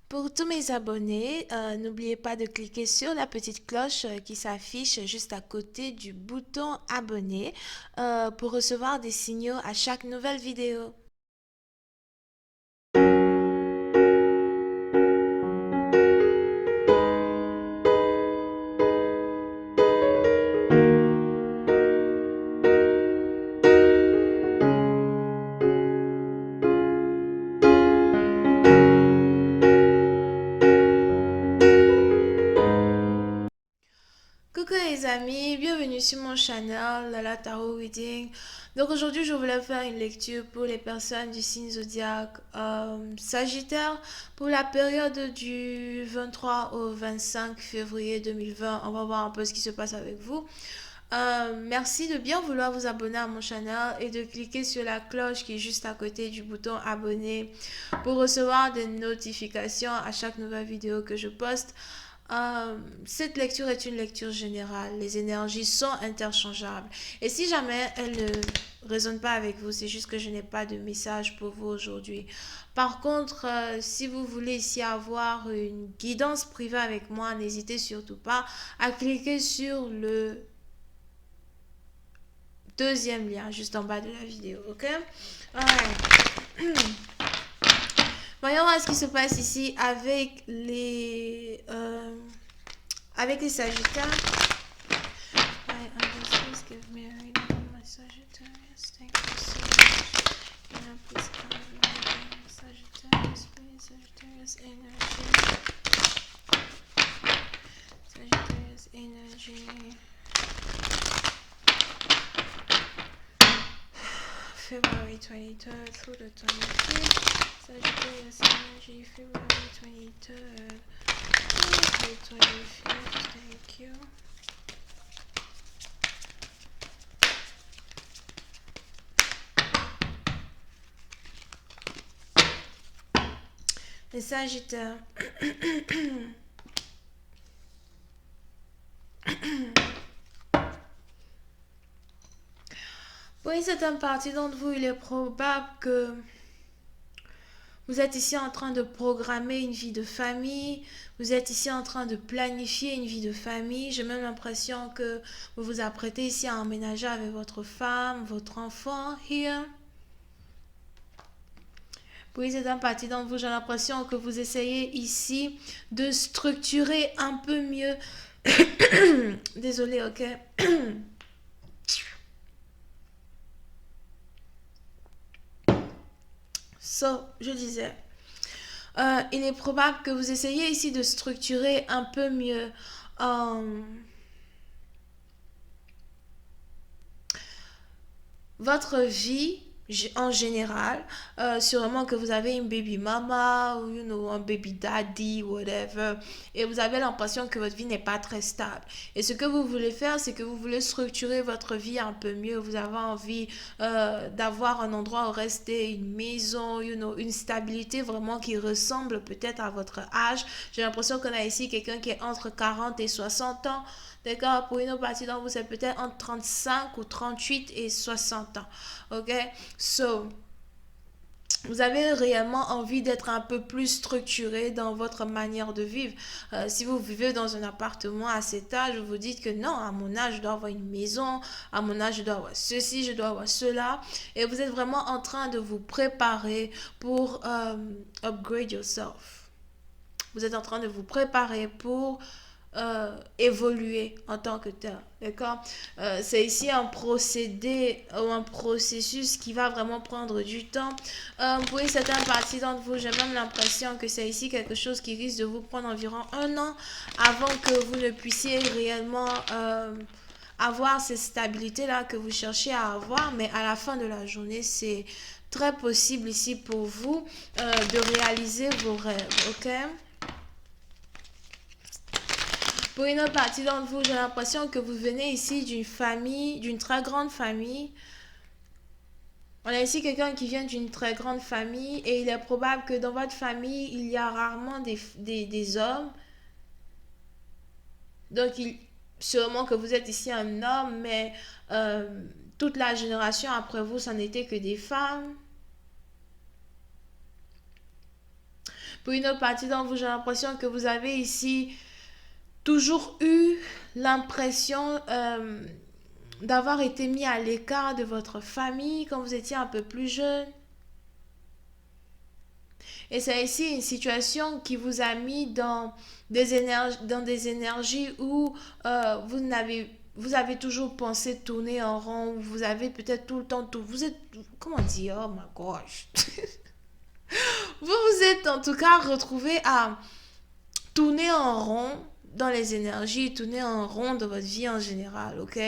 Pour tous mes abonnés, n'oubliez pas de cliquer sur la petite cloche qui s'affiche juste à côté du bouton abonner pour recevoir des signaux à chaque nouvelle vidéo. Coucou les amis, bienvenue sur mon channel Lala Tarot Reading. Donc aujourd'hui je voulais faire une lecture pour les personnes du signe zodiaque Sagittaire pour la période du 23 au 25 février 2020. On va voir un peu ce qui se passe avec vous. Merci de bien vouloir vous abonner à mon channel et de cliquer sur la cloche qui est juste à côté du bouton abonner pour recevoir des notifications à chaque nouvelle vidéo que je poste. Cette lecture est une lecture générale. Les énergies sont interchangeables. Et si jamais elles ne résonnent pas avec vous, c'est juste que je n'ai pas de message pour vous aujourd'hui. Par contre, si vous voulez ici avoir une guidance privée avec moi, n'hésitez surtout pas à cliquer sur le deuxième lien juste en bas de la vidéo, ok? Alright. Voyons voir ce qui se passe ici avec les Sagittaires. Right, please give me a reading on my Sagittarius. Thank you so much. Please give me a reading on Sagittarius, please. Sagittarius energy. Sagittarius energy. February 23rd through the 25th. Sagittarius energy, February 23rd through the 25th. Thank you. Les Sagittaires. Pour une certaine partie d'entre vous, il est probable que vous êtes ici en train de programmer une vie de famille. Vous êtes ici en train de planifier une vie de famille. J'ai même l'impression que vous vous apprêtez ici à emménager avec votre femme, votre enfant. Here. Pour une certaine partie d'entre vous, j'ai l'impression que vous essayez ici de structurer un peu mieux. Désolée, ok? Je disais, il est probable que vous essayez ici de structurer un peu mieux votre vie en général. Sûrement que vous avez une baby mama ou un baby daddy, whatever, et vous avez l'impression que votre vie n'est pas très stable. Et ce que vous voulez faire, c'est que vous voulez structurer votre vie un peu mieux. Vous avez envie d'avoir un endroit où rester, une maison, une stabilité vraiment qui ressemble peut-être à votre âge. J'ai l'impression qu'on a ici quelqu'un qui est entre 40 et 60 ans. D'accord? Pour une autre partie d'entre vous, c'est peut-être entre 35 ou 38 et 60 ans. Ok? So, vous avez réellement envie d'être un peu plus structuré dans votre manière de vivre. Si vous vivez dans un appartement à cet âge, vous vous dites que non, à mon âge, je dois avoir une maison, à mon âge, je dois avoir ceci, je dois avoir cela. Et vous êtes vraiment en train de vous préparer pour upgrade yourself. Vous êtes en train de vous préparer pour évoluer en tant que tel. D'accord? C'est ici un procédé ou un processus qui va vraiment prendre du temps. Pour une certaine partie d'entre vous, j'ai même l'impression que c'est ici quelque chose qui risque de vous prendre environ 1 an avant que vous ne puissiez réellement avoir cette stabilité-là que vous cherchez à avoir. Mais à la fin de la journée, c'est très possible ici pour vous de réaliser vos rêves. Ok? Pour une autre partie d'entre vous, j'ai l'impression que vous venez ici d'une famille, d'une très grande famille. On a ici quelqu'un qui vient d'une très grande famille et il est probable que dans votre famille, il y a rarement des hommes. Donc, sûrement que vous êtes ici un homme, mais toute la génération après vous, ça n'était que des femmes. Pour une autre partie d'entre vous, j'ai l'impression que vous avez ici toujours eu l'impression d'avoir été mis à l'écart de votre famille quand vous étiez un peu plus jeune. Et c'est ici une situation qui vous a mis dans des énergies où vous avez toujours pensé tourner en rond, vous avez peut-être tout le temps, vous êtes, comment dire, oh my gosh. Vous vous êtes en tout cas retrouvé à tourner en rond dans les énergies, tourner en rond dans votre vie en général, ok?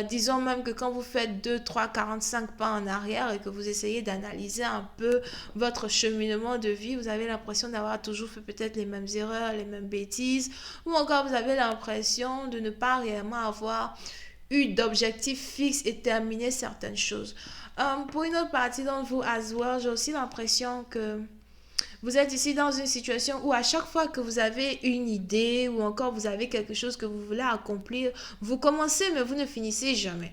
Disons même que quand vous faites 2, 3, 45 pas en arrière et que vous essayez d'analyser un peu votre cheminement de vie, vous avez l'impression d'avoir toujours fait peut-être les mêmes erreurs, les mêmes bêtises, ou encore vous avez l'impression de ne pas réellement avoir eu d'objectifs fixes et terminer certaines choses. Pour une autre partie d'entre vous, as well, j'ai aussi l'impression que vous êtes ici dans une situation où à chaque fois que vous avez une idée ou encore vous avez quelque chose que vous voulez accomplir, vous commencez mais vous ne finissez jamais.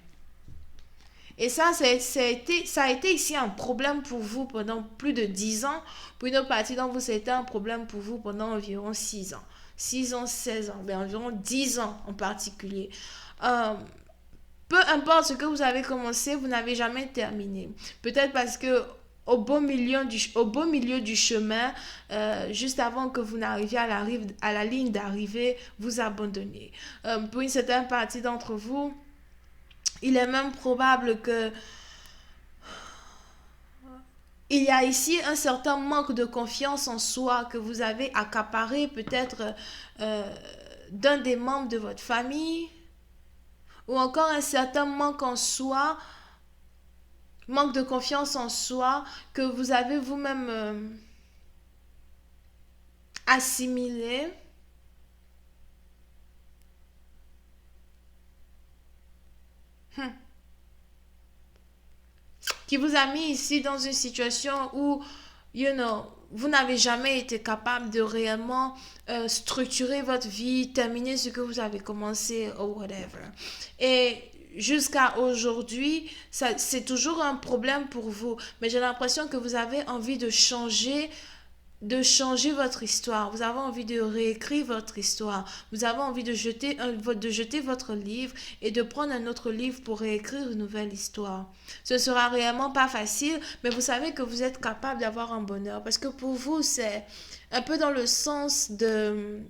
Et ça a été ici un problème pour vous pendant plus de 10 ans. Pour une autre partie d'entre vous, c'était un problème pour vous pendant environ 6 ans. 6 ans, 16 ans, mais environ 10 ans en particulier. Euh, Peu importe ce que vous avez commencé, vous n'avez jamais terminé. Peut-être parce que au beau milieu du chemin, juste avant que vous n'arriviez à la ligne d'arrivée, vous abandonnez. Pour une certaine partie d'entre vous, il est même probable que il y a ici un certain manque de confiance en soi que vous avez accaparé peut-être euh, d'un des membres de votre famille ou encore un certain manque de confiance en soi que vous avez vous-même assimilé. Hmm. Qui vous a mis ici dans une situation où, vous n'avez jamais été capable de réellement structurer votre vie, terminer ce que vous avez commencé ou whatever. Et jusqu'à aujourd'hui, c'est toujours un problème pour vous. Mais j'ai l'impression que vous avez envie de changer votre histoire. Vous avez envie de réécrire votre histoire. Vous avez envie de jeter votre livre et de prendre un autre livre pour réécrire une nouvelle histoire. Ce sera réellement pas facile, mais vous savez que vous êtes capable d'avoir un bonheur. Parce que pour vous, c'est un peu dans le sens de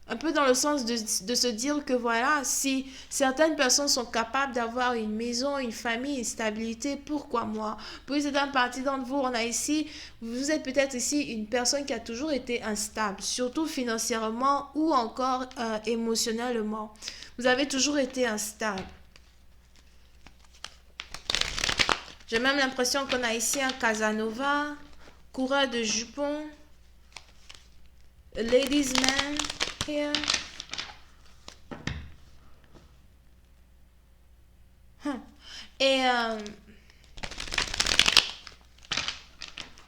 de se dire que voilà, si certaines personnes sont capables d'avoir une maison, une famille, une stabilité, pourquoi moi? Pour certaines parties d'entre vous, on a ici, vous êtes peut-être ici une personne qui a toujours été instable, surtout financièrement ou encore émotionnellement. Vous avez toujours été instable. J'ai même l'impression qu'on a ici un Casanova, coureur de jupons, ladies man here. Et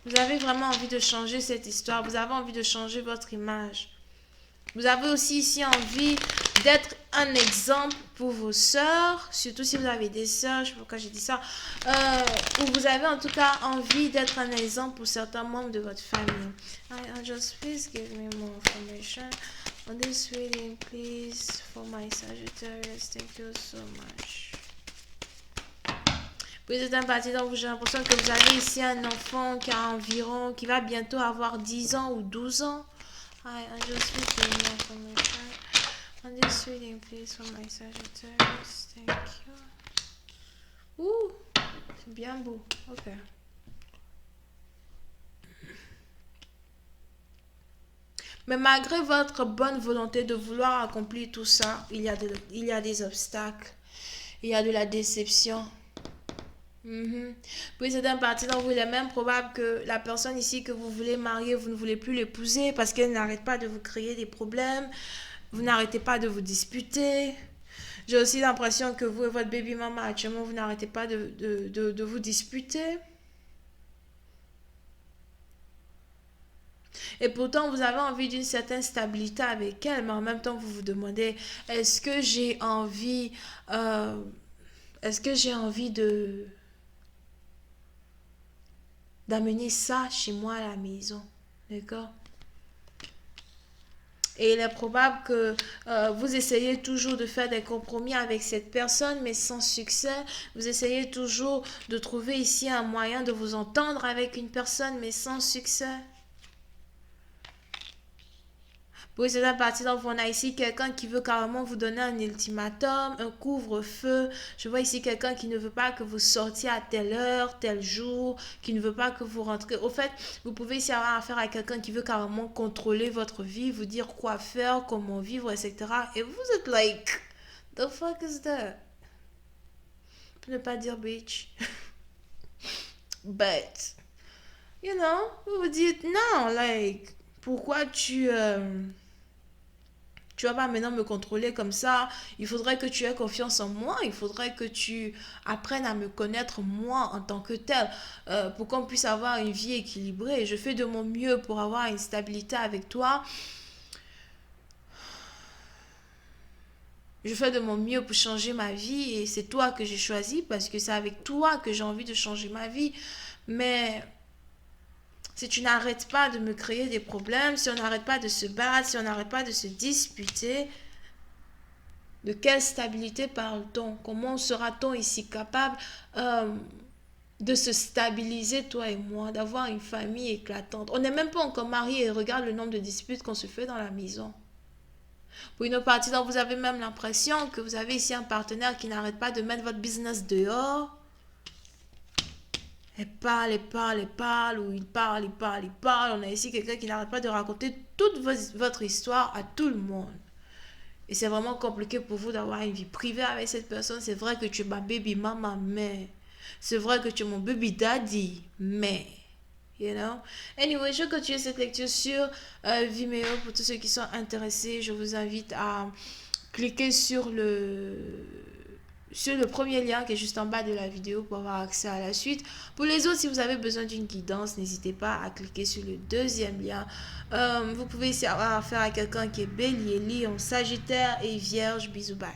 vous avez vraiment envie de changer cette histoire. Vous avez envie de changer votre image. Vous avez aussi ici envie d'être un exemple pour vos sœurs, surtout si vous avez des sœurs, je sais pas pourquoi j'ai dit ça, ou vous avez en tout cas envie d'être un exemple pour certains membres de votre famille. I just please give me more information on this reading, please, for my Sagittarius. Thank you so much. Vous êtes un parti donc j'ai l'impression que vous avez ici un enfant qui va bientôt avoir 10 ans ou 12 ans. I just need to know information on this reading, please, for my Sagittarius. Thank you. Ouh, c'est bien beau. Ok. Mais malgré votre bonne volonté de vouloir accomplir tout ça, il y a des obstacles. Il y a de la déception. Puis c'est un parti dont vous, il est même probable que la personne ici que vous voulez marier, vous ne voulez plus l'épouser parce qu'elle n'arrête pas de vous créer des problèmes. Vous n'arrêtez pas de vous disputer. J'ai aussi l'impression que vous et votre baby mama actuellement, vous n'arrêtez pas de vous disputer. Et pourtant, vous avez envie d'une certaine stabilité avec elle, mais en même temps, vous vous demandez, est-ce que j'ai envie, euh, est-ce que j'ai envie d'amener ça chez moi à la maison. D'accord? Et il est probable que vous essayez toujours de faire des compromis avec cette personne, mais sans succès. Vous essayez toujours de trouver ici un moyen de vous entendre avec une personne, mais sans succès. Pour cette partie, donc, on a ici quelqu'un qui veut carrément vous donner un ultimatum, un couvre-feu. Je vois ici quelqu'un qui ne veut pas que vous sortiez à telle heure, tel jour, qui ne veut pas que vous rentrez. Au fait, vous pouvez ici avoir affaire à quelqu'un qui veut carrément contrôler votre vie, vous dire quoi faire, comment vivre, etc. Et vous êtes like, the fuck is that? Pour ne pas dire bitch. But, vous vous dites, non, like, pourquoi tu vas pas maintenant me contrôler comme ça. Il faudrait que tu aies confiance en moi. Il faudrait que tu apprennes à me connaître moi en tant que tel. Pour qu'on puisse avoir une vie équilibrée. Je fais de mon mieux pour avoir une stabilité avec toi. Je fais de mon mieux pour changer ma vie. Et c'est toi que j'ai choisi parce que c'est avec toi que j'ai envie de changer ma vie. Mais si tu n'arrêtes pas de me créer des problèmes, si on n'arrête pas de se battre, si on n'arrête pas de se disputer, de quelle stabilité parle-t-on? Comment sera-t-on ici capable euh, de se stabiliser, toi et moi, d'avoir une famille éclatante? On n'est même pas encore mariés et regarde le nombre de disputes qu'on se fait dans la maison. Pour une partie dont vous avez même l'impression que vous avez ici un partenaire qui n'arrête pas de mettre votre business dehors. Elle parle, elle parle, elle parle, ou il parle, il parle, il parle. On a ici quelqu'un qui n'arrête pas de raconter toute votre histoire à tout le monde. Et c'est vraiment compliqué pour vous d'avoir une vie privée avec cette personne. C'est vrai que tu es ma baby mama, mais c'est vrai que tu es mon baby daddy, mais you know. Anyway, je continue cette lecture sur Vimeo pour tous ceux qui sont intéressés. Je vous invite à cliquer sur le premier lien qui est juste en bas de la vidéo pour avoir accès à la suite. Pour les autres, si vous avez besoin d'une guidance, n'hésitez pas à cliquer sur le deuxième lien. Vous pouvez ici avoir affaire à quelqu'un qui est bélier, lion, sagittaire et vierge. Bisous, bye.